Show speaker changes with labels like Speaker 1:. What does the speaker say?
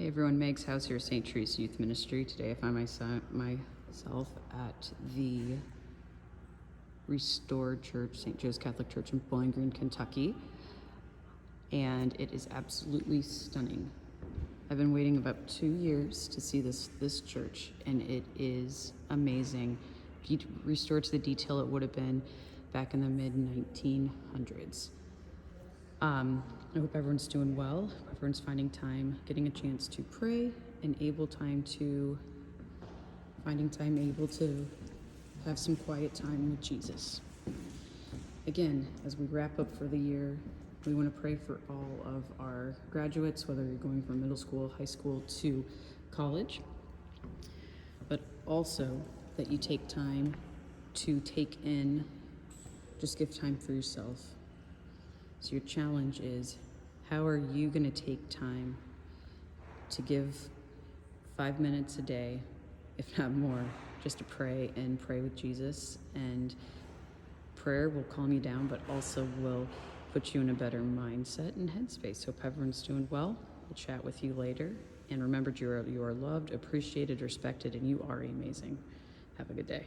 Speaker 1: Hey everyone, Meg's house here, St.Theresa Youth Ministry. Today I find myself at the Restored Church, St. Joe's Catholic Church in Bowling Green, Kentucky, and it is absolutely stunning. I've been waiting about 2 years to see this church, and it is amazing. Restored to the detail it would have been back in the mid-1900s. I hope everyone's doing well. Everyone's finding time, getting a chance to pray, and finding time able to have some quiet time with Jesus. Again, as we wrap up for the year, we want to pray for all of our graduates, whether you're going from middle school, high school to college, but also that you take time to take in, just give time for yourself. So your challenge is, how are you going to take time to give 5 minutes a day, if not more, just to pray and pray with Jesus? And prayer will calm you down, but also will put you in a better mindset and headspace. Hope everyone's doing well. We'll chat with you later. And remember, you are loved, appreciated, respected, and you are amazing. Have a good day.